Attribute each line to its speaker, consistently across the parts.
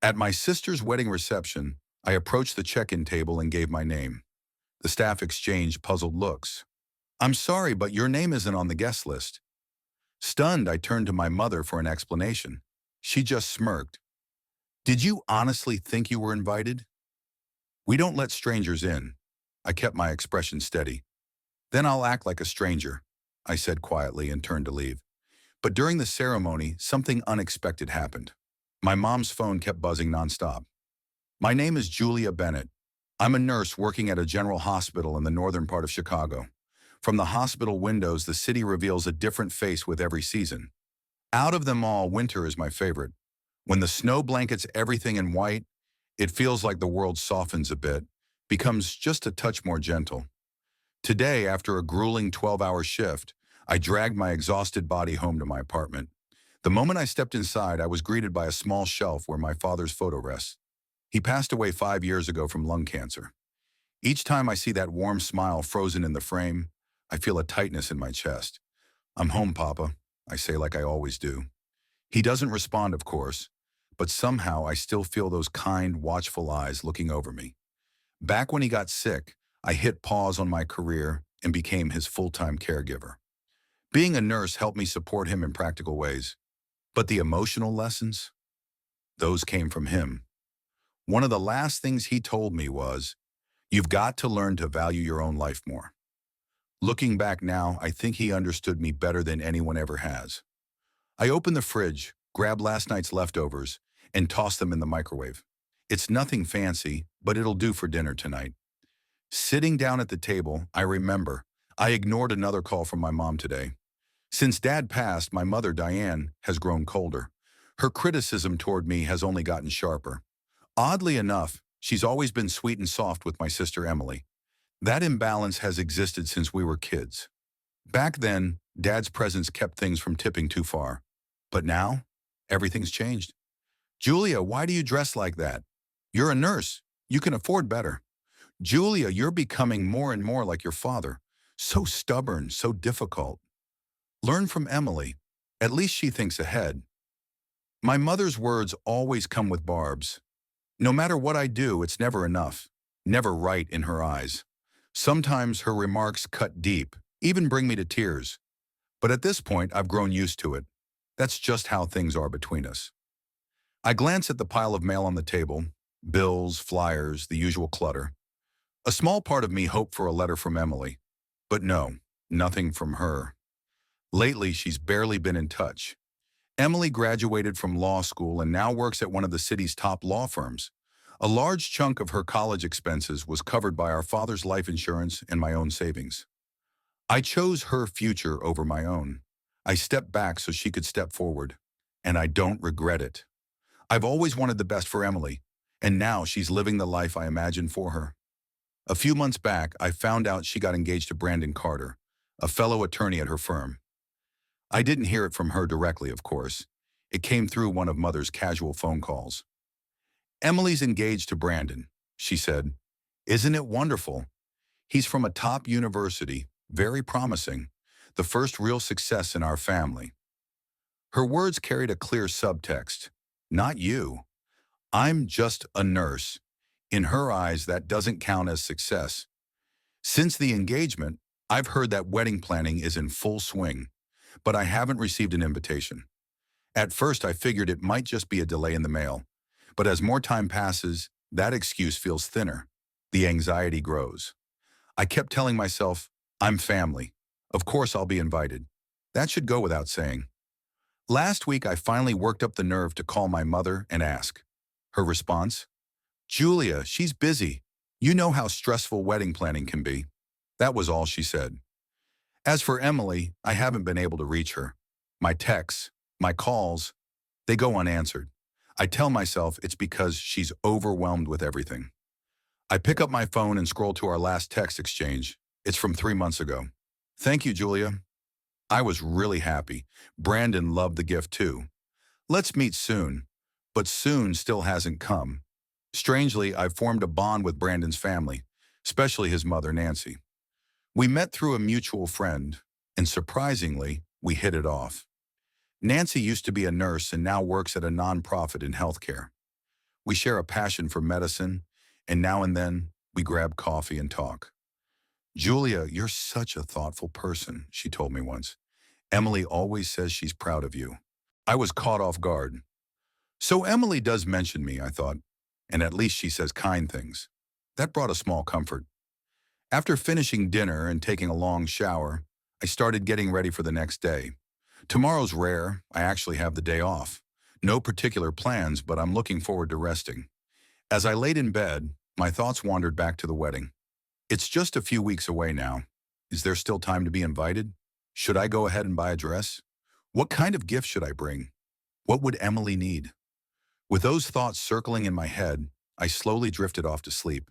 Speaker 1: At my sister's wedding reception, I approached the check-in table and gave my name. The staff exchanged puzzled looks. "I'm sorry, but your name isn't on the guest list." Stunned, I turned to my mother for an explanation. She just smirked. "Did you honestly think you were invited?" "We don't let strangers in." I kept my expression steady. "Then I'll act like a stranger," I said quietly and turned to leave. But during the ceremony, something unexpected happened. My mom's phone kept buzzing nonstop. "My name is Julia Bennett. I'm a nurse working at a general hospital in the northern part of Chicago. From the hospital windows, the city reveals a different face with every season. Out of them all, winter is my favorite. When the snow blankets everything in white, it feels like the world softens a bit, becomes just a touch more gentle. Today, after a grueling 12-hour shift, I dragged my exhausted body home to my apartment. The moment I stepped inside, I was greeted by a small shelf where my father's photo rests. He passed away 5 years ago from lung cancer. Each time I see that warm smile frozen in the frame, I feel a tightness in my chest. "I'm home, Papa," I say like I always do. He doesn't respond, of course, but somehow I still feel those kind, watchful eyes looking over me. Back when he got sick, I hit pause on my career and became his full-time caregiver. Being a nurse helped me support him in practical ways. But the emotional lessons? Those came from him. One of the last things he told me was, "You've got to learn to value your own life more." Looking back now, I think he understood me better than anyone ever has. I opened the fridge, grabbed last night's leftovers, and tossed them in the microwave. It's nothing fancy, but it'll do for dinner tonight. Sitting down at the table, I remember, I ignored another call from my mom today. Since Dad passed, my mother, Diane, has grown colder. Her criticism toward me has only gotten sharper. Oddly enough, she's always been sweet and soft with my sister Emily. That imbalance has existed since we were kids. Back then, Dad's presence kept things from tipping too far. But now, everything's changed. "Julia, why do you dress like that? You're a nurse. You can afford better." "Julia, you're becoming more and more like your father. So stubborn, so difficult." Learn from Emily. At least she thinks ahead. My mother's words always come with barbs. No matter what I do, it's never enough. Never right in her eyes. Sometimes her remarks cut deep, even bring me to tears. But at this point, I've grown used to it. That's just how things are between us. I glance at the pile of mail on the table, bills, flyers, the usual clutter. A small part of me hoped for a letter from Emily. But no, nothing from her. Lately, she's barely been in touch. Emily graduated from law school and now works at one of the city's top law firms. A large chunk of her college expenses was covered by our father's life insurance and my own savings. I chose her future over my own. I stepped back so she could step forward, and I don't regret it. I've always wanted the best for Emily, and now she's living the life I imagined for her. A few months back, I found out she got engaged to Brandon Carter, a fellow attorney at her firm. I didn't hear it from her directly, of course. It came through one of Mother's casual phone calls. "Emily's engaged to Brandon," she said. "Isn't it wonderful? He's from a top university, very promising, the first real success in our family." Her words carried a clear subtext. "Not you. I'm just a nurse." In her eyes, that doesn't count as success. Since the engagement, I've heard that wedding planning is in full swing, but I haven't received an invitation. At first, I figured it might just be a delay in the mail, but as more time passes, that excuse feels thinner. The anxiety grows. I kept telling myself, "I'm family. Of course I'll be invited." That should go without saying. Last week, I finally worked up the nerve to call my mother and ask. Her response? "Julia, she's busy. You know how stressful wedding planning can be." That was all she said. As for Emily, I haven't been able to reach her. My texts, my calls, they go unanswered. I tell myself it's because she's overwhelmed with everything. I pick up my phone and scroll to our last text exchange. It's from 3 months ago. "Thank you, Julia. I was really happy. Brandon loved the gift too. Let's meet soon." But soon still hasn't come. Strangely, I've formed a bond with Brandon's family, especially his mother, Nancy. We met through a mutual friend, and surprisingly, we hit it off. Nancy used to be a nurse and now works at a nonprofit in healthcare. We share a passion for medicine, and now and then we grab coffee and talk. Julia, you're such a thoughtful person, she told me once. Emily always says she's proud of you. I was caught off guard. So Emily does mention me, I thought, and at least she says kind things. That brought a small comfort. After finishing dinner and taking a long shower, I started getting ready for the next day. Tomorrow's rare, I actually have the day off. No particular plans, but I'm looking forward to resting. As I laid in bed, my thoughts wandered back to the wedding. It's just a few weeks away now. Is there still time to be invited? Should I go ahead and buy a dress? What kind of gift should I bring? What would Emily need? With those thoughts circling in my head, I slowly drifted off to sleep.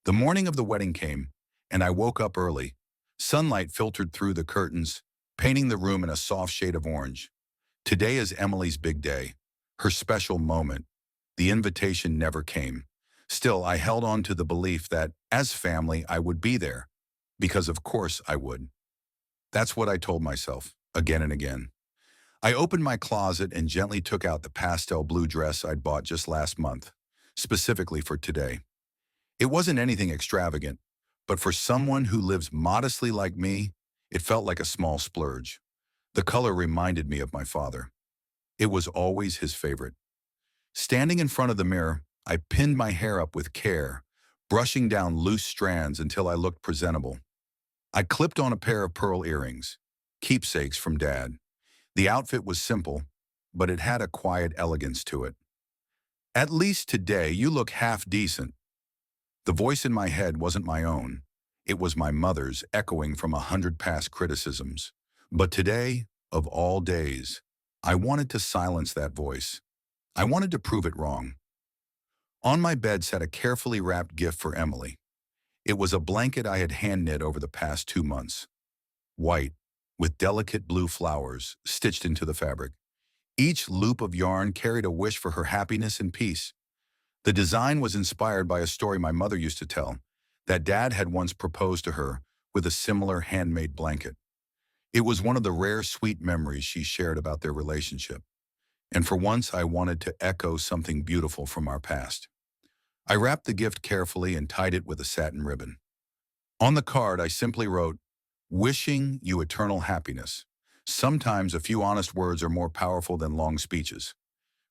Speaker 1: The morning of the wedding came, and I woke up early. Sunlight filtered through the curtains, painting the room in a soft shade of orange. Today is Emily's big day, her special moment. The invitation never came. Still, I held on to the belief that, as family, I would be there, because of course I would. That's what I told myself, again and again. I opened my closet and gently took out the pastel blue dress I'd bought just last month, specifically for today. It wasn't anything extravagant, but for someone who lives modestly like me, it felt like a small splurge. The color reminded me of my father. It was always his favorite. Standing in front of the mirror, I pinned my hair up with care, brushing down loose strands until I looked presentable. I clipped on a pair of pearl earrings, keepsakes from Dad. The outfit was simple, but it had a quiet elegance to it. At least today, you look half decent. The voice in my head wasn't my own. It was my mother's, echoing from 100 past criticisms. But today, of all days, I wanted to silence that voice. I wanted to prove it wrong. On my bed sat a carefully wrapped gift for Emily. It was a blanket I had hand-knit over the past 2 months. White, with delicate blue flowers stitched into the fabric. Each loop of yarn carried a wish for her happiness and peace. The design was inspired by a story my mother used to tell, that Dad had once proposed to her with a similar handmade blanket. It was one of the rare sweet memories she shared about their relationship. And for once, I wanted to echo something beautiful from our past. I wrapped the gift carefully and tied it with a satin ribbon. On the card, I simply wrote, "Wishing you eternal happiness. Sometimes a few honest words are more powerful than long speeches."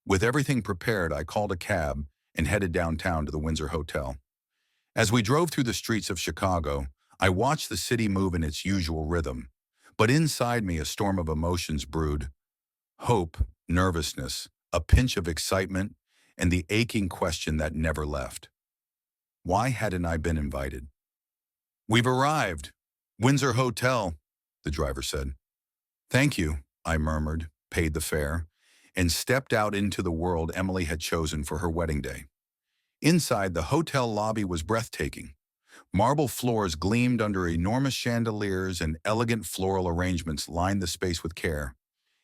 Speaker 1: With everything prepared, I called a cab and headed downtown to the Windsor Hotel. As we drove through the streets of Chicago, I watched the city move in its usual rhythm. But inside me, a storm of emotions brewed. Hope, nervousness, a pinch of excitement, and the aching question that never left. Why hadn't I been invited? "We've arrived. Windsor Hotel," the driver said. "Thank you," I murmured, paid the fare, and stepped out into the world Emily had chosen for her wedding day. Inside, the hotel lobby was breathtaking. Marble floors gleamed under enormous chandeliers, and elegant floral arrangements lined the space with care.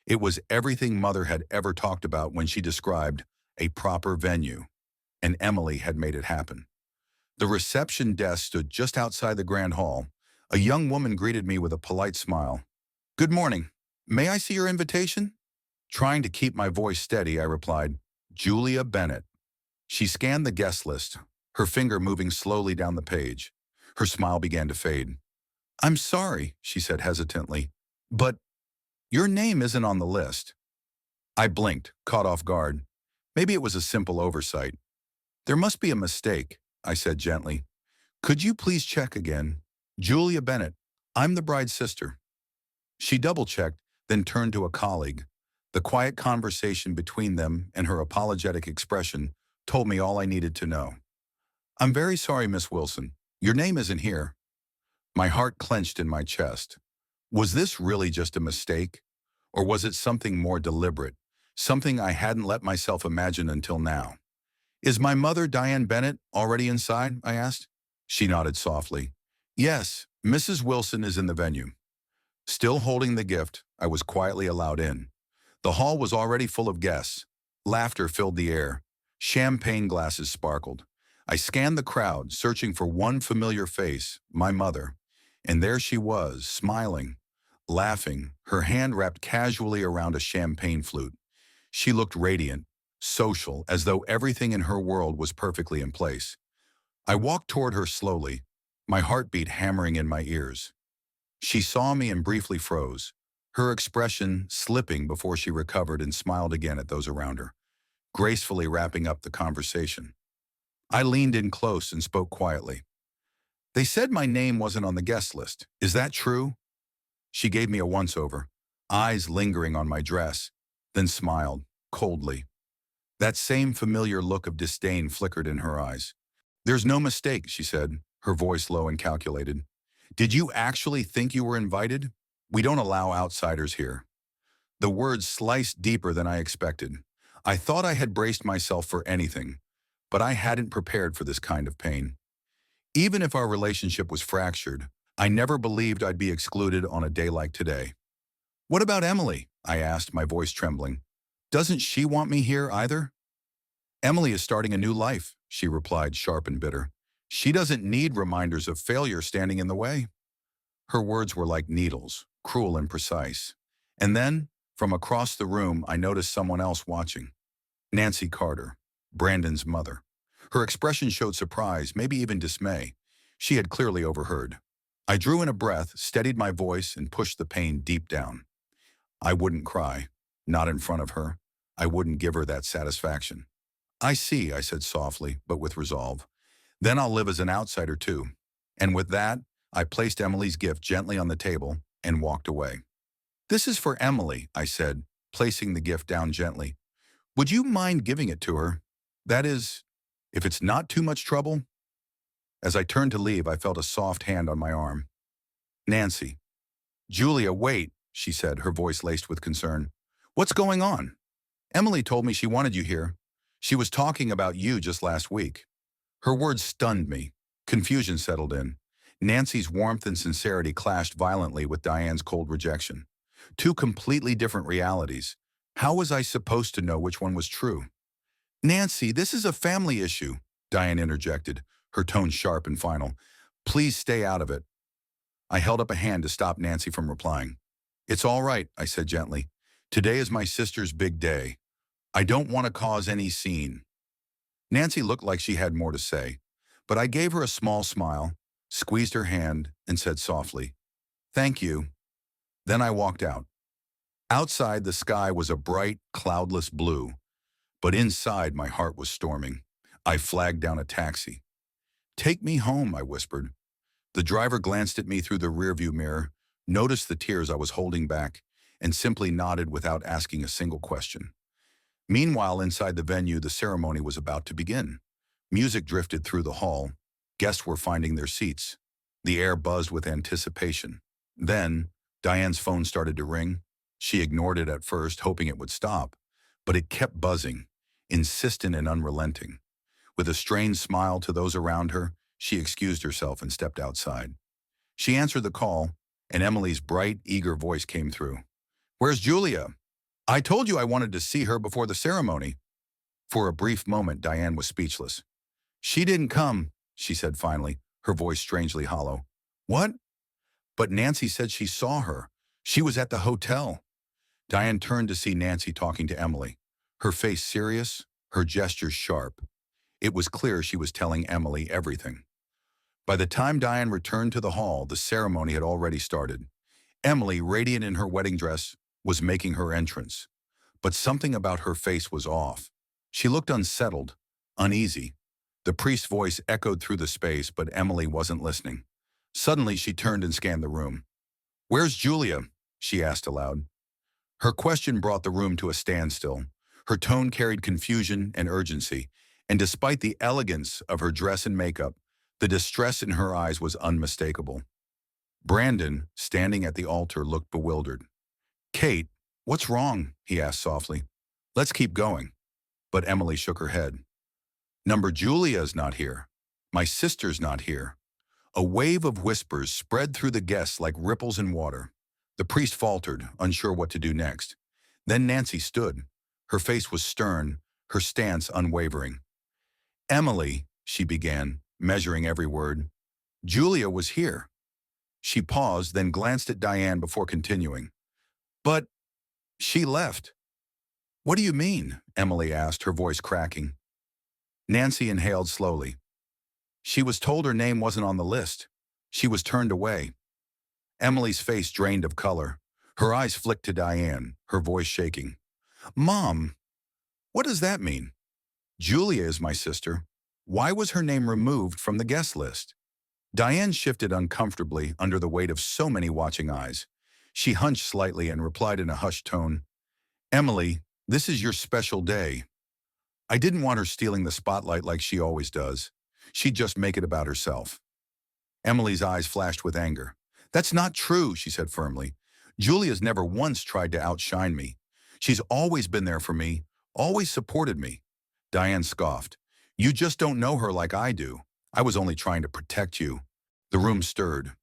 Speaker 1: It was everything Mother had ever talked about when she described a proper venue, and Emily had made it happen. The reception desk stood just outside the grand hall. A young woman greeted me with a polite smile. "Good morning. May I see your invitation?" Trying to keep my voice steady, I replied, "Julia Bennett." She scanned the guest list, her finger moving slowly down the page. Her smile began to fade. "I'm sorry," she said hesitantly, "but your name isn't on the list." I blinked, caught off guard. Maybe it was a simple oversight. "There must be a mistake," I said gently. "Could you please check again? Julia Bennett. I'm the bride's sister." She double-checked, then turned to a colleague. The quiet conversation between them and her apologetic expression told me all I needed to know. "I'm very sorry, Miss Wilson. Your name isn't here." My heart clenched in my chest. Was this really just a mistake? Or was it something more deliberate, something I hadn't let myself imagine until now? "Is my mother, Diane Bennett, already inside?" I asked. She nodded softly. "Yes, Mrs. Wilson is in the venue." Still holding the gift, I was quietly allowed in. The hall was already full of guests. Laughter filled the air. Champagne glasses sparkled. I scanned the crowd, searching for one familiar face, my mother. And there she was, smiling, laughing, her hand wrapped casually around a champagne flute. She looked radiant, social, as though everything in her world was perfectly in place. I walked toward her slowly, my heartbeat hammering in my ears. She saw me and briefly froze, her expression slipping before she recovered and smiled again at those around her, gracefully wrapping up the conversation. I leaned in close and spoke quietly. They said my name wasn't on the guest list. Is that true? She gave me a once-over, eyes lingering on my dress, then smiled, coldly. That same familiar look of disdain flickered in her eyes. There's no mistake, she said, her voice low and calculated. Did you actually think you were invited? We don't allow outsiders here. The words sliced deeper than I expected. I thought I had braced myself for anything, but I hadn't prepared for this kind of pain. Even if our relationship was fractured, I never believed I'd be excluded on a day like today. What about Emily? I asked, my voice trembling. Doesn't she want me here either? Emily is starting a new life, she replied, sharp and bitter. She doesn't need reminders of failure standing in the way. Her words were like needles, cruel and precise. And then, from across the room, I noticed someone else watching. Nancy Carter, Brandon's mother. Her expression showed surprise, maybe even dismay. She had clearly overheard. I drew in a breath, steadied my voice, and pushed the pain deep down. I wouldn't cry, not in front of her. I wouldn't give her that satisfaction. I see, I said softly, but with resolve. Then I'll live as an outsider too. And with that, I placed Emily's gift gently on the table and walked away. This is for Emily, I said, placing the gift down gently. Would you mind giving it to her? That is, if it's not too much trouble? As I turned to leave, I felt a soft hand on my arm. Nancy. Julia, wait, she said, her voice laced with concern. What's going on? Emily told me she wanted you here. She was talking about you just last week. Her words stunned me. Confusion settled in. Nancy's warmth and sincerity clashed violently with Diane's cold rejection. Two completely different realities. How was I supposed to know which one was true? Nancy, this is a family issue, Diane interjected, her tone sharp and final. Please stay out of it. I held up a hand to stop Nancy from replying. It's all right, I said gently. Today is my sister's big day. I don't want to cause any scene. Nancy looked like she had more to say, but I gave her a small smile, squeezed her hand, and said softly, Thank you. Then I walked out. Outside, the sky was a bright, cloudless blue, but inside my heart was storming. I flagged down a taxi. Take me home, I whispered. The driver glanced at me through the rearview mirror, noticed the tears I was holding back, and simply nodded without asking a single question. Meanwhile, inside the venue, the ceremony was about to begin. Music drifted through the hall. Guests were finding their seats. The air buzzed with anticipation. Then, Diane's phone started to ring. She ignored it at first, hoping it would stop, but it kept buzzing, insistent and unrelenting. With a strained smile to those around her, she excused herself and stepped outside. She answered the call, and Emily's bright, eager voice came through. Where's Julia? I told you I wanted to see her before the ceremony. For a brief moment, Diane was speechless. She didn't come, she said finally, her voice strangely hollow. What? But Nancy said she saw her. She was at the hotel. Diane turned to see Nancy talking to Emily, her face serious, her gestures sharp. It was clear she was telling Emily everything. By the time Diane returned to the hall, the ceremony had already started. Emily, radiant in her wedding dress, was making her entrance. But something about her face was off. She looked unsettled, uneasy. The priest's voice echoed through the space, but Emily wasn't listening. Suddenly, she turned and scanned the room. Where's Julia? She asked aloud. Her question brought the room to a standstill. Her tone carried confusion and urgency, and despite the elegance of her dress and makeup, the distress in her eyes was unmistakable. Brandon, standing at the altar, looked bewildered. Kate, what's wrong? He asked softly. Let's keep going. But Emily shook her head. Number Julia's not here. My sister's not here. A wave of whispers spread through the guests like ripples in water. The priest faltered, unsure what to do next. Then Nancy stood. Her face was stern, her stance unwavering. Emily, she began, measuring every word. Julia was here. She paused, then glanced at Diane before continuing. But she left. What do you mean? Emily asked, her voice cracking. Nancy inhaled slowly. She was told her name wasn't on the list. She was turned away. Emily's face drained of color. Her eyes flicked to Diane, her voice shaking. Mom, what does that mean? Julia is my sister. Why was her name removed from the guest list? Diane shifted uncomfortably under the weight of so many watching eyes. She hunched slightly and replied in a hushed tone, Emily, this is your special day. I didn't want her stealing the spotlight like she always does. She'd just make it about herself. Emily's eyes flashed with anger. That's not true, she said firmly. Julia's never once tried to outshine me. She's always been there for me, always supported me. Diane scoffed. You just don't know her like I do. I was only trying to protect you. The room stirred.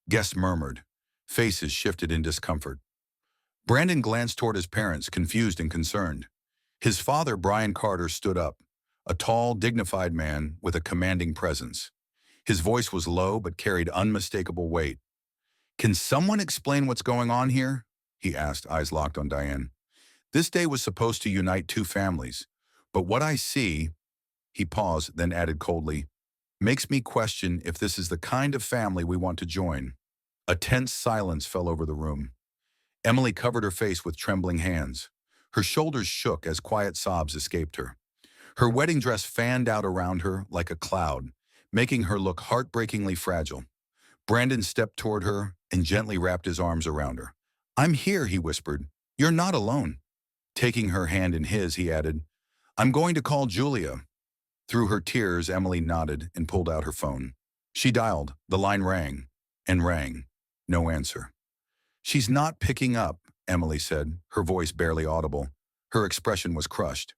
Speaker 1: Guests murmured. Faces shifted in discomfort. Brandon glanced toward his parents, confused and concerned. His father, Brian Carter, stood up, a tall, dignified man with a commanding presence. His voice was low but carried unmistakable weight. Can someone explain what's going on here? He asked, eyes locked on Diane. This day was supposed to unite two families, but what I see, he paused, then added coldly, makes me question if this is the kind of family we want to join. A tense silence fell over the room. Emily covered her face with trembling hands. Her shoulders shook as quiet sobs escaped her. Her wedding dress fanned out around her like a cloud, making her look heartbreakingly fragile. Brandon stepped toward her and gently wrapped his arms around her. I'm here, he whispered. You're not alone. Taking her hand in his, he added, I'm going to call Julia. Through her tears, Emily nodded and pulled out her phone. She dialed. The line rang and rang. No answer. She's not picking up, Emily said, her voice barely audible. Her expression was crushed.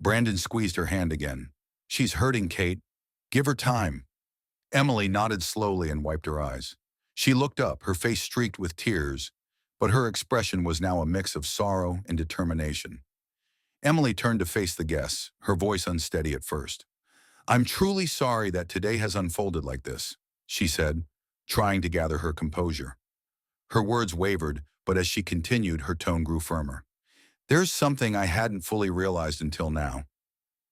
Speaker 1: Brandon squeezed her hand again. She's hurting, Kate. Give her time. Emily nodded slowly and wiped her eyes. She looked up, her face streaked with tears, but her expression was now a mix of sorrow and determination. Emily turned to face the guests, her voice unsteady at first. I'm truly sorry that today has unfolded like this, she said, trying to gather her composure. Her words wavered, but as she continued, her tone grew firmer. There's something I hadn't fully realized until now.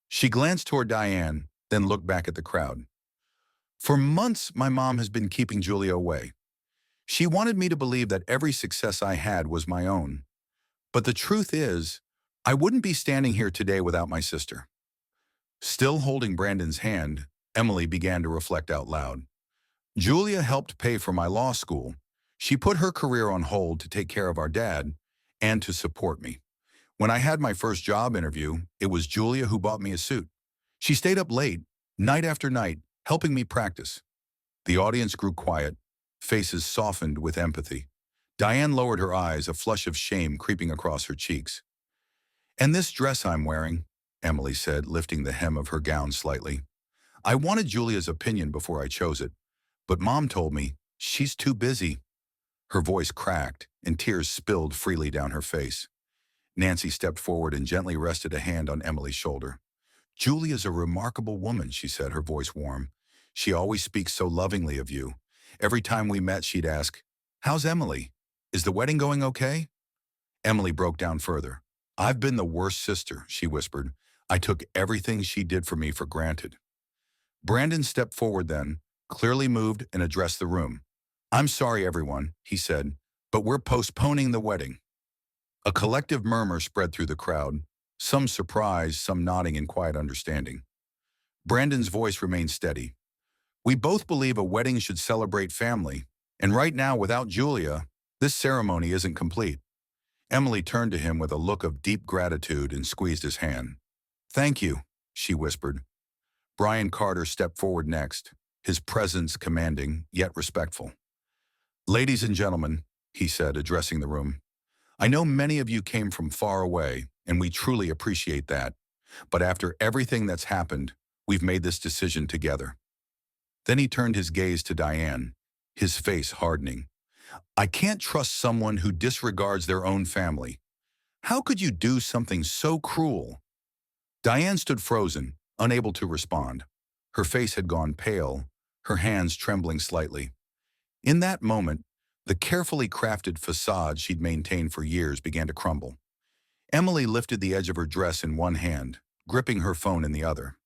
Speaker 1: She glanced toward Diane, then looked back at the crowd. For months, my mom has been keeping Julia away. She wanted me to believe that every success I had was my own. But the truth is, I wouldn't be standing here today without my sister. Still holding Brandon's hand, Emily began to reflect out loud. Julia helped pay for my law school. She put her career on hold to take care of our dad and to support me. When I had my first job interview, it was Julia who bought me a suit. She stayed up late, night after night, helping me practice. The audience grew quiet, faces softened with empathy. Diane lowered her eyes, a flush of shame creeping across her cheeks. And this dress I'm wearing, Emily said, lifting the hem of her gown slightly. I wanted Julia's opinion before I chose it, but Mom told me she's too busy. Her voice cracked, and tears spilled freely down her face. Nancy stepped forward and gently rested a hand on Emily's shoulder. Julia's a remarkable woman, she said, her voice warm. She always speaks so lovingly of you. Every time we met, she'd ask, How's Emily? Is the wedding going okay? Emily broke down further. I've been the worst sister, she whispered. I took everything she did for me for granted. Brandon stepped forward then, clearly moved, and addressed the room. I'm sorry, everyone, he said, but we're postponing the wedding. A collective murmur spread through the crowd, some surprise, some nodding in quiet understanding. Brandon's voice remained steady. We both believe a wedding should celebrate family, and right now, without Julia, this ceremony isn't complete. Emily turned to him with a look of deep gratitude and squeezed his hand. Thank you, she whispered. Brian Carter stepped forward next, his presence commanding, yet respectful. Ladies and gentlemen, he said, addressing the room, I know many of you came from far away, and we truly appreciate that. But after everything that's happened, we've made this decision together. Then he turned his gaze to Diane, his face hardening. I can't trust someone who disregards their own family. How could you do something so cruel? Diane stood frozen, unable to respond. Her face had gone pale, her hands trembling slightly. In that moment, the carefully crafted facade she'd maintained for years began to crumble. Emily lifted the edge of her dress in one hand, gripping her phone in the other.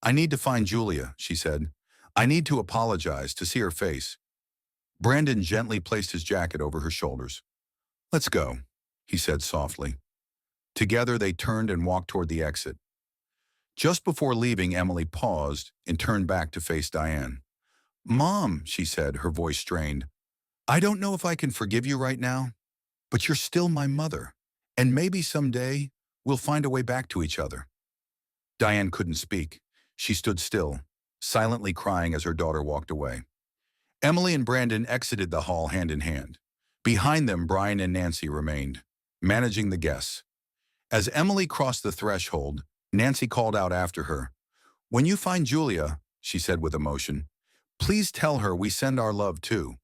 Speaker 1: "I need to find Julia," she said. "I need to apologize, to see her face." Brandon gently placed his jacket over her shoulders. "Let's go," he said softly. Together they turned and walked toward the exit. Just before leaving, Emily paused and turned back to face Diane. "Mom," she said, her voice strained, "I don't know if I can forgive you right now, but you're still my mother, and maybe someday we'll find a way back to each other." Diane couldn't speak. She stood still, silently crying as her daughter walked away. Emily and Brandon exited the hall hand in hand. Behind them, Brian and Nancy remained, managing the guests. As Emily crossed the threshold, Nancy called out after her. "When you find Julia," she said with emotion, "please tell her we send our love too."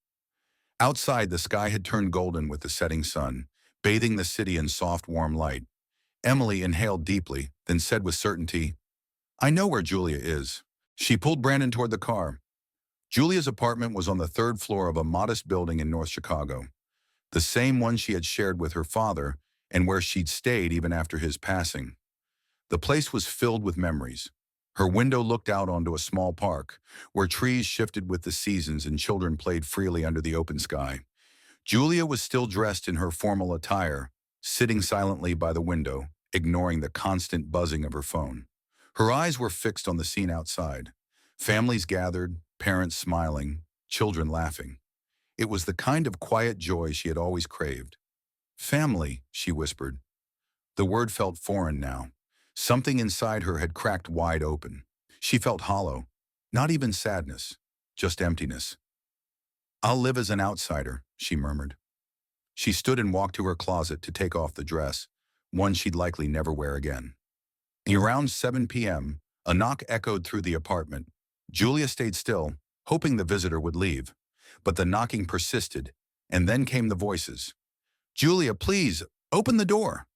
Speaker 1: Outside, the sky had turned golden with the setting sun, bathing the city in soft, warm light. Emily inhaled deeply, then said with certainty, "I know where Julia is." She pulled Brandon toward the car. Julia's apartment was on the third floor of a modest building in North Chicago, the same one she had shared with her father and where she'd stayed even after his passing. The place was filled with memories. Her window looked out onto a small park, where trees shifted with the seasons and children played freely under the open sky. Julia was still dressed in her formal attire, sitting silently by the window, ignoring the constant buzzing of her phone. Her eyes were fixed on the scene outside. Families gathered, parents smiling, children laughing. It was the kind of quiet joy she had always craved. "Family," she whispered. The word felt foreign now. Something inside her had cracked wide open. She felt hollow, not even sadness, just emptiness. "I'll live as an outsider," she murmured. She stood and walked to her closet to take off the dress, one she'd likely never wear again. Around 7 p.m., a knock echoed through the apartment. Julia stayed still, hoping the visitor would leave. But the knocking persisted, and then came the voices. "Julia, please, open the door."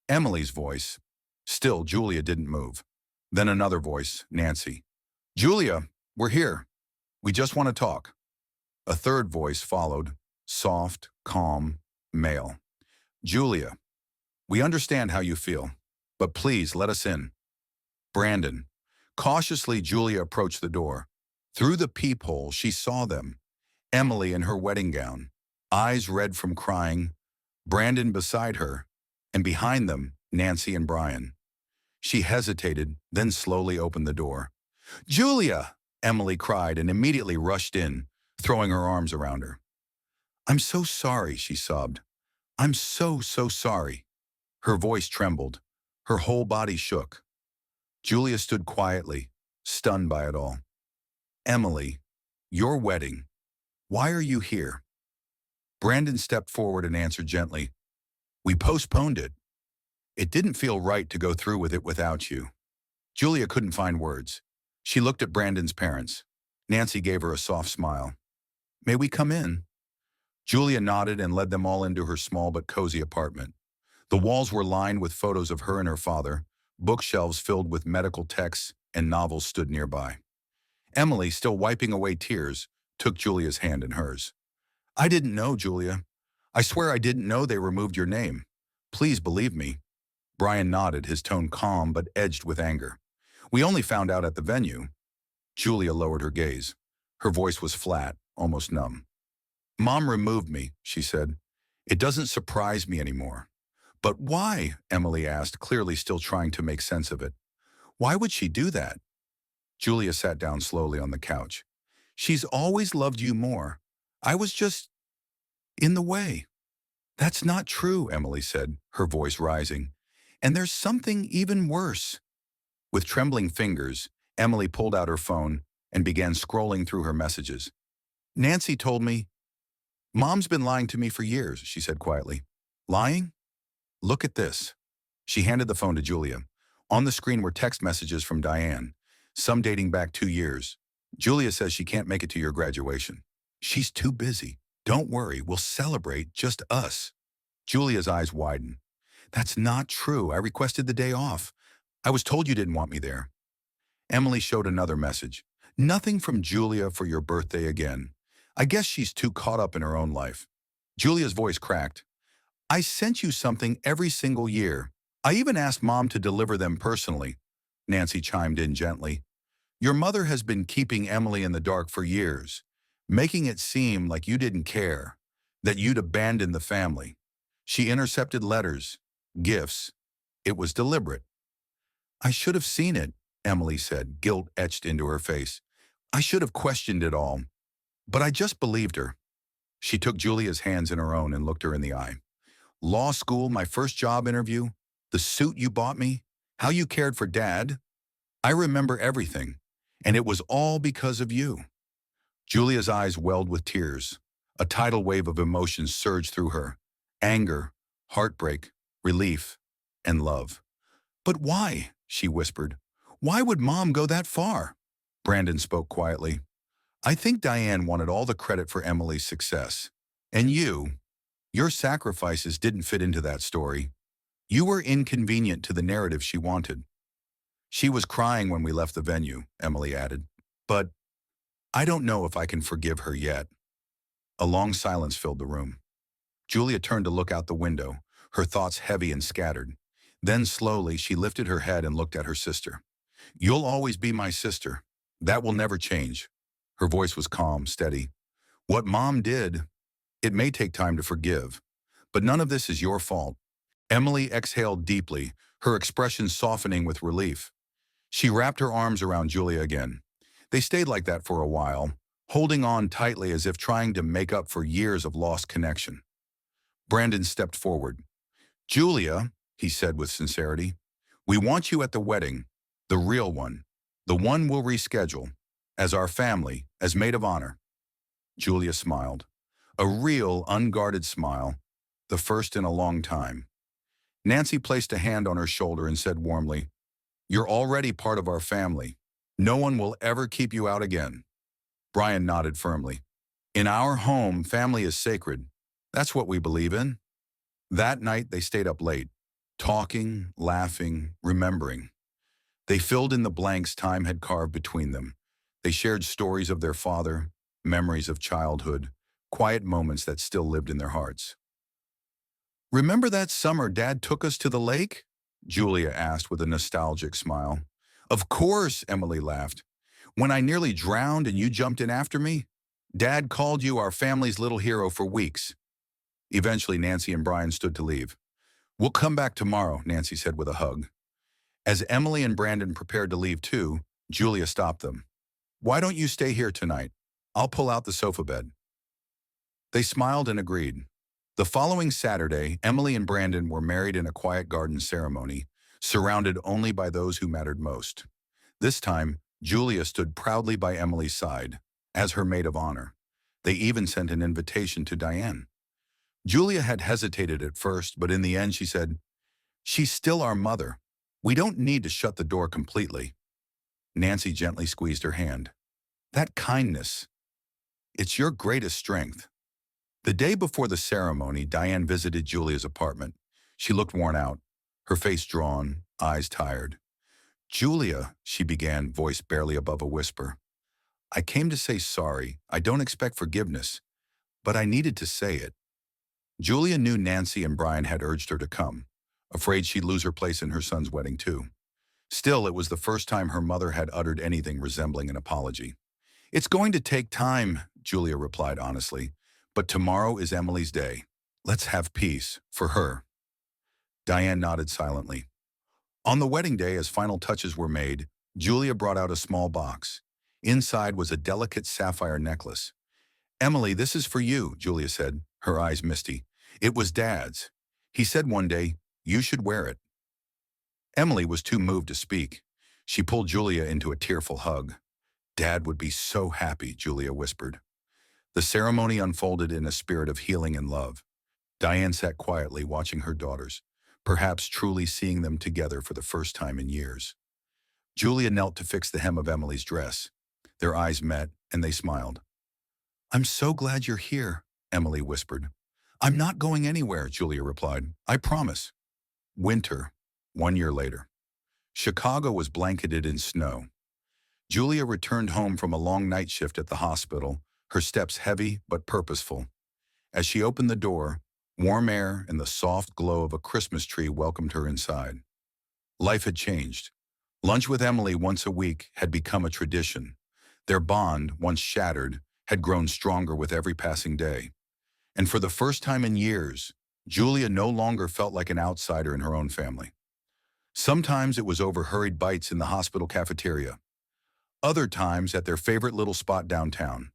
Speaker 1: Emily's voice. Still, Julia didn't move. Then another voice, Nancy. "Julia, we're here. We just want to talk." A third voice followed, soft, calm, male. "Julia, we understand how you feel, but please let us in." Brandon. Cautiously, Julia approached the door. Through the peephole, she saw them. Emily in her wedding gown, eyes red from crying, Brandon beside her, and behind them, Nancy and Brian. She hesitated, then slowly opened the door. "Julia!" Emily cried and immediately rushed in, throwing her arms around her. "I'm so sorry," she sobbed. "I'm so sorry." Her voice trembled. Her whole body shook. Julia stood quietly, stunned by it all. "Emily, your wedding. Why are you here?" Brandon stepped forward and answered gently, "We postponed it. It didn't feel right to go through with it without you." Julia couldn't find words. She looked at Brandon's parents. Nancy gave her a soft smile. "May we come in?" Julia nodded and led them all into her small but cozy apartment. The walls were lined with photos of her and her father. Bookshelves filled with medical texts and novels stood nearby. Emily, still wiping away tears, took Julia's hand in hers. "I didn't know, Julia. I swear I didn't know they removed your name. Please believe me." Brian nodded, his tone calm but edged with anger. "We only found out at the venue." Julia lowered her gaze. Her voice was flat, almost numb. "Mom removed me," she said. "It doesn't surprise me anymore." "But why?" Emily asked, clearly still trying to make sense of it. "Why would she do that?" Julia sat down slowly on the couch. "She's always loved you more. I was just in the way." "That's not true," Emily said, her voice rising. "And there's something even worse." With trembling fingers, Emily pulled out her phone and began scrolling through her messages. "Nancy told me, Mom's been lying to me for years," she said quietly. "Lying? Look at this." She handed the phone to Julia. On the screen were text messages from Diane, some dating back 2 years. "Julia says she can't make it to your graduation. She's too busy. Don't worry, we'll celebrate, just us." Julia's eyes widened. "That's not true. I requested the day off. I was told you didn't want me there." Emily showed another message. "Nothing from Julia for your birthday again. I guess she's too caught up in her own life." Julia's voice cracked. I sent you something every single year. I even asked Mom to deliver them personally. Nancy chimed in gently. Your mother has been keeping Emily in the dark for years, making it seem like you didn't care, that you'd abandoned the family. She intercepted letters, gifts. It was deliberate. I should have seen it, Emily said, guilt etched into her face. I should have questioned it all, but I just believed her. She took Julia's hands in her own and looked her in the eye. Law school, my first job interview, the suit you bought me, how you cared for Dad. I remember everything, and it was all because of you. Julia's eyes welled with tears. A tidal wave of emotions surged through her. Anger, heartbreak, relief, and love. But why? She whispered. Why would Mom go that far? Brandon spoke quietly. I think Diane wanted all the credit for Emily's success. And your sacrifices didn't fit into that story. You were inconvenient to the narrative she wanted. She was crying when we left the venue, Emily added. But I don't know if I can forgive her yet. A long silence filled the room. Julia turned to look out the window, her thoughts heavy and scattered. Then slowly she lifted her head and looked at her sister. You'll always be my sister. That will never change. Her voice was calm, steady. What Mom did, it may take time to forgive, but none of this is your fault. Emily exhaled deeply, her expression softening with relief. She wrapped her arms around Julia again. They stayed like that for a while, holding on tightly as if trying to make up for years of lost connection. Brandon stepped forward. Julia, he said with sincerity, we want you at the wedding, the real one, the one we'll reschedule, as our family, as maid of honor. Julia smiled. A real, unguarded smile, the first in a long time. Nancy placed a hand on her shoulder and said warmly, You're already part of our family. No one will ever keep you out again. Brian nodded firmly. In our home, family is sacred. That's what we believe in. That night, they stayed up late, talking, laughing, remembering. They filled in the blanks time had carved between them. They shared stories of their father, memories of childhood, quiet moments that still lived in their hearts. Remember that summer Dad took us to the lake? Julia asked with a nostalgic smile. Of course, Emily laughed. When I nearly drowned and you jumped in after me? Dad called you our family's little hero for weeks. Eventually, Nancy and Brian stood to leave. We'll come back tomorrow, Nancy said with a hug. As Emily and Brandon prepared to leave too, Julia stopped them. Why don't you stay here tonight? I'll pull out the sofa bed. They smiled and agreed. The following Saturday, Emily and Brandon were married in a quiet garden ceremony, surrounded only by those who mattered most. This time, Julia stood proudly by Emily's side, as her maid of honor. They even sent an invitation to Diane. Julia had hesitated at first, but in the end she said, She's still our mother. We don't need to shut the door completely. Nancy gently squeezed her hand. That kindness, it's your greatest strength. The day before the ceremony, Diane visited Julia's apartment. She looked worn out, her face drawn, eyes tired. Julia, she began, voice barely above a whisper. I came to say sorry. I don't expect forgiveness, but I needed to say it. Julia knew Nancy and Brian had urged her to come, afraid she'd lose her place in her son's wedding too. Still, it was the first time her mother had uttered anything resembling an apology. It's going to take time, Julia replied honestly, but tomorrow is Emily's day. Let's have peace, for her. Diane nodded silently. On the wedding day, as final touches were made, Julia brought out a small box. Inside was a delicate sapphire necklace. Emily, this is for you, Julia said, her eyes misty. It was Dad's. He said one day, you should wear it. Emily was too moved to speak. She pulled Julia into a tearful hug. Dad would be so happy, Julia whispered. The ceremony unfolded in a spirit of healing and love. Diane sat quietly watching her daughters, perhaps truly seeing them together for the first time in years. Julia knelt to fix the hem of Emily's dress. Their eyes met, and they smiled. I'm so glad you're here, Emily whispered. I'm not going anywhere, Julia replied. I promise. Winter, 1 year later. Chicago was blanketed in snow. Julia returned home from a long night shift at the hospital, her steps heavy but purposeful. As she opened the door, Warm air and the soft glow of a Christmas tree welcomed her inside. Life had changed. Lunch with Emily once a week had become a tradition. Their bond, once shattered, had grown stronger with every passing day. And for the first time in years, Julia no longer felt like an outsider in her own family. Sometimes it was over hurried bites in the hospital cafeteria. Other times at their favorite little spot downtown.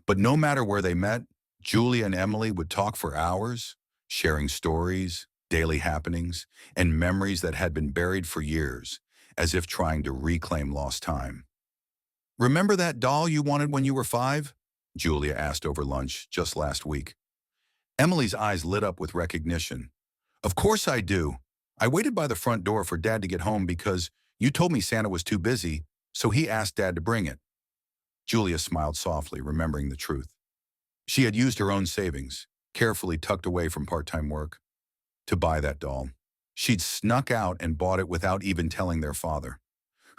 Speaker 1: But no matter where they met, Julia and Emily would talk for hours, sharing stories, daily happenings, and memories that had been buried for years, as if trying to reclaim lost time. "Remember that doll you wanted when you were 5?" Julia asked over lunch just last week. Emily's eyes lit up with recognition. "Of course I do. I waited by the front door for Dad to get home because you told me Santa was too busy, so he asked Dad to bring it." Julia smiled softly, remembering the truth. She had used her own savings, carefully tucked away from part-time work, to buy that doll. She'd snuck out and bought it without even telling their father.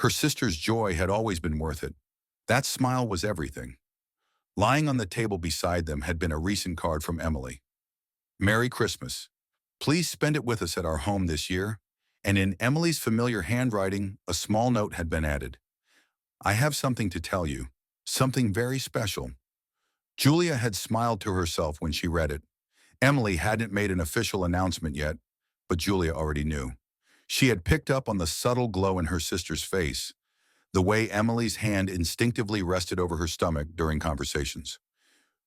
Speaker 1: Her sister's joy had always been worth it. That smile was everything. Lying on the table beside them had been a recent card from Emily. "Merry Christmas. Please spend it with us at our home this year." And in Emily's familiar handwriting, a small note had been added. "I have something to tell you, something very special." Julia had smiled to herself when she read it. Emily hadn't made an official announcement yet, but Julia already knew. She had picked up on the subtle glow in her sister's face, the way Emily's hand instinctively rested over her stomach during conversations.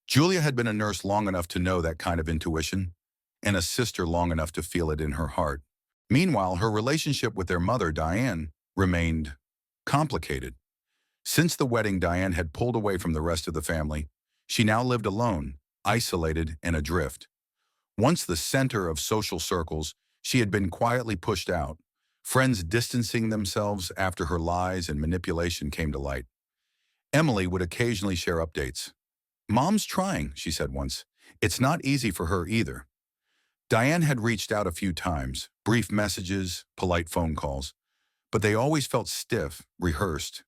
Speaker 1: Julia had been a nurse long enough to know that kind of intuition, and a sister long enough to feel it in her heart. Meanwhile, her relationship with their mother, Diane, remained complicated. Since the wedding, Diane had pulled away from the rest of the family. She now lived alone, isolated and adrift. Once the center of social circles, she had been quietly pushed out, friends distancing themselves after her lies and manipulation came to light. Emily would occasionally share updates. "Mom's trying," she said once. "It's not easy for her either." Diane had reached out a few times, brief messages, polite phone calls, but they always felt stiff, rehearsed.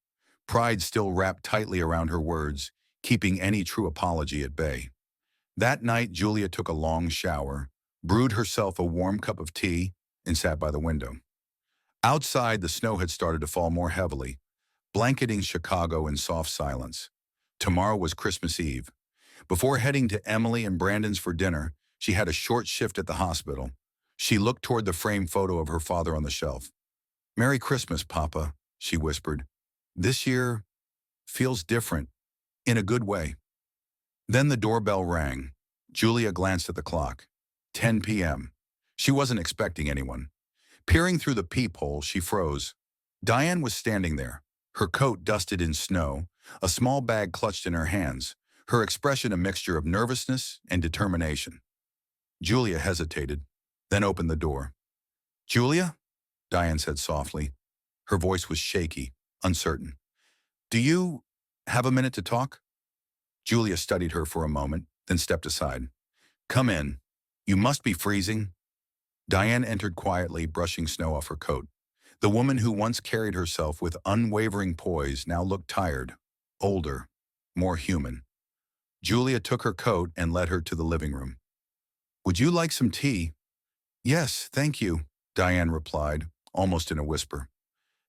Speaker 1: Pride still wrapped tightly around her words, keeping any true apology at bay. That night, Julia took a long shower, brewed herself a warm cup of tea, and sat by the window. Outside, the snow had started to fall more heavily, blanketing Chicago in soft silence. Tomorrow was Christmas Eve. Before heading to Emily and Brandon's for dinner, she had a short shift at the hospital. She looked toward the framed photo of her father on the shelf. "Merry Christmas, Papa," she whispered. "This year feels different, in a good way." Then the doorbell rang. Julia glanced at the clock. 10 p.m. She wasn't expecting anyone. Peering through the peephole, she froze. Diane was standing there, her coat dusted in snow, a small bag clutched in her hands, her expression a mixture of nervousness and determination. Julia hesitated, then opened the door. "Julia?" Diane said softly. Her voice was shaky, uncertain. "Do you have a minute to talk?" Julia studied her for a moment, then stepped aside. "Come in. You must be freezing." Diane entered quietly, brushing snow off her coat. The woman who once carried herself with unwavering poise now looked tired, older, more human. Julia took her coat and led her to the living room. "Would you like some tea?" "Yes, thank you," Diane replied, almost in a whisper.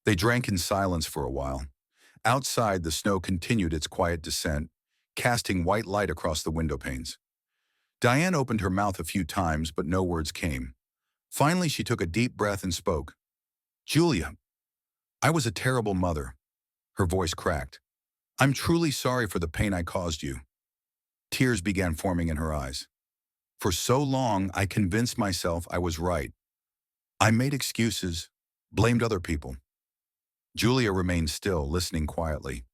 Speaker 1: They drank in silence for a while. Outside, the snow continued its quiet descent, casting white light across the window panes. Diane opened her mouth a few times, but no words came. Finally, she took a deep breath and spoke. "Julia, I was a terrible mother." Her voice cracked. "I'm truly sorry for the pain I caused you." Tears began forming in her eyes. "For so long, I convinced myself I was right. I made excuses, blamed other people." Julia remained still, listening quietly.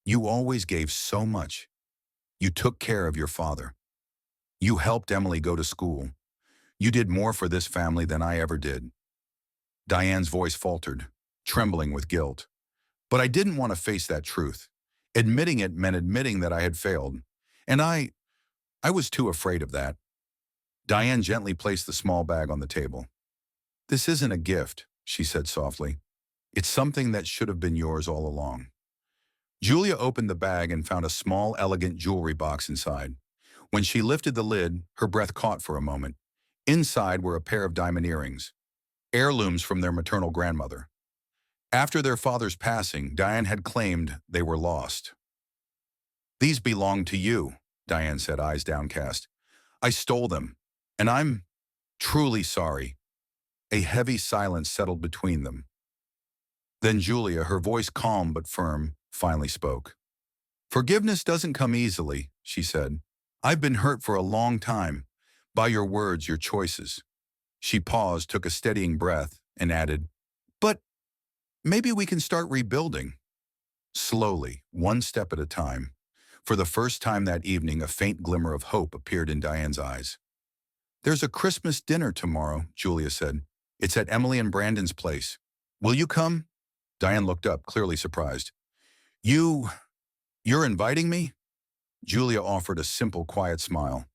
Speaker 1: "You always gave so much. You took care of your father. You helped Emily go to school. You did more for this family than I ever did." Diane's voice faltered, trembling with guilt. "But I didn't want to face that truth. Admitting it meant admitting that I had failed. And I was too afraid of that." Diane gently placed the small bag on the table. "This isn't a gift," she said softly. "It's something that should have been yours all along." Julia opened the bag and found a small, elegant jewelry box inside. When she lifted the lid, her breath caught for a moment. Inside were a pair of diamond earrings, heirlooms from their maternal grandmother. After their father's passing, Diane had claimed they were lost. "These belong to you," Diane said, eyes downcast. "I stole them, and I'm truly sorry." A heavy silence settled between them. Then Julia, her voice calm but firm, finally spoke. "Forgiveness doesn't come easily," she said. "I've been hurt for a long time by your words, your choices." She paused, took a steadying breath, and added, "But maybe we can start rebuilding." Slowly, one step at a time. For the first time that evening, a faint glimmer of hope appeared in Diane's eyes. "There's a Christmas dinner tomorrow," Julia said. "It's at Emily and Brandon's place. Will you come?" Diane looked up, clearly surprised. You're inviting me?" Julia offered a simple, quiet smile.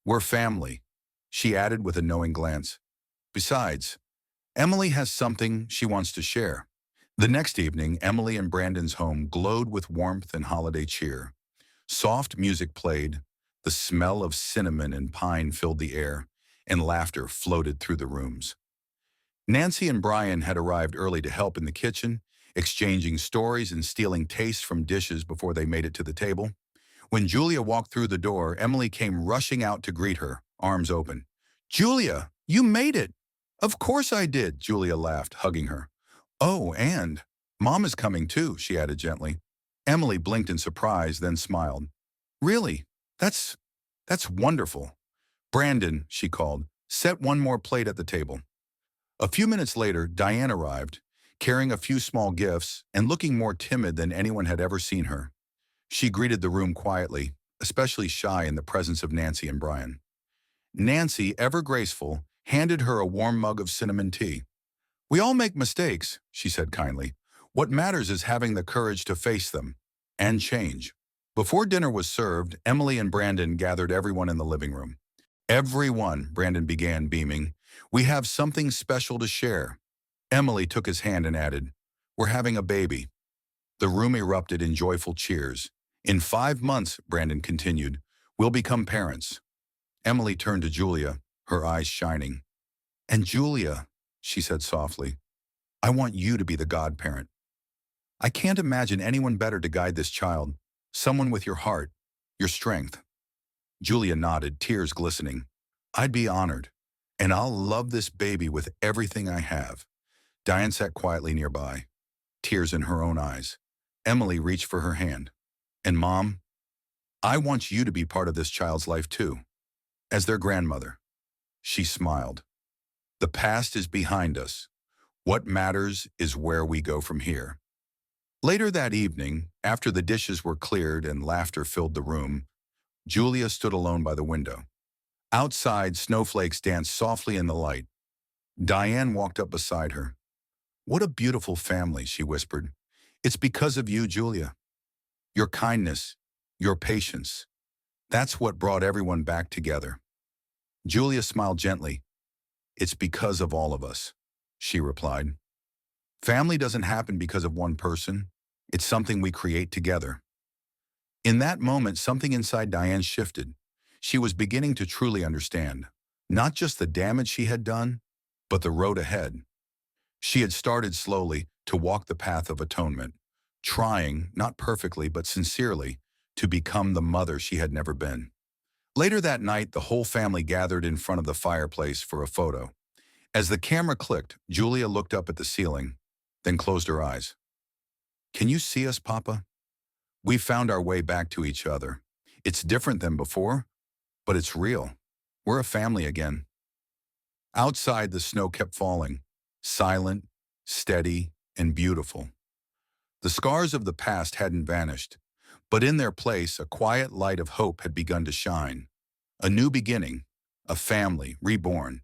Speaker 1: "We're family," she added with a knowing glance. "Besides, Emily has something she wants to share." The next evening, Emily and Brandon's home glowed with warmth and holiday cheer. Soft music played, the smell of cinnamon and pine filled the air, and laughter floated through the rooms. Nancy and Brian had arrived early to help in the kitchen, exchanging stories and stealing tastes from dishes before they made it to the table. When Julia walked through the door, Emily came rushing out to greet her, arms open. "Julia, you made it!" "Of course I did," Julia laughed, hugging her. "Oh, and Mom is coming too," she added gently. Emily blinked in surprise, then smiled. "Really? That's wonderful." "Brandon," she called, "set one more plate at the table." A few minutes later, Diane arrived, carrying a few small gifts and looking more timid than anyone had ever seen her. She greeted the room quietly, especially shy in the presence of Nancy and Brian. Nancy, ever graceful, handed her a warm mug of cinnamon tea. "We all make mistakes," she said kindly. "What matters is having the courage to face them and change." Before dinner was served, Emily and Brandon gathered everyone in the living room. "Everyone," Brandon began, beaming, "we have something special to share." Emily took his hand and added, "We're having a baby." The room erupted in joyful cheers. "In 5 months," Brandon continued, "we'll become parents." Emily turned to Julia, her eyes shining. "And Julia," she said softly, "I want you to be the godparent. I can't imagine anyone better to guide this child, someone with your heart, your strength." Julia nodded, tears glistening. "I'd be honored, and I'll love this baby with everything I have." Diane sat quietly nearby, tears in her own eyes. Emily reached for her hand. "And Mom, I want you to be part of this child's life too, as their grandmother." She smiled. "The past is behind us. What matters is where we go from here." Later that evening, after the dishes were cleared and laughter filled the room, Julia stood alone by the window. Outside, snowflakes danced softly in the light. Diane walked up beside her. "What a beautiful family," she whispered. "It's because of you, Julia. Your kindness, your patience. That's what brought everyone back together." Julia smiled gently. "It's because of all of us," she replied. "Family doesn't happen because of one person. It's something we create together." In that moment, something inside Diane shifted. She was beginning to truly understand, not just the damage she had done, but the road ahead. She had started slowly to walk the path of atonement, trying, not perfectly but sincerely, to become the mother she had never been. Later that night, the whole family gathered in front of the fireplace for a photo. As the camera clicked, Julia looked up at the ceiling, then closed her eyes. "Can you see us, Papa? We found our way back to each other. It's different than before, but it's real. We're a family again." Outside, the snow kept falling, silent, steady, and beautiful. The scars of the past hadn't vanished, but in their place, a quiet light of hope had begun to shine. A new beginning, a family reborn,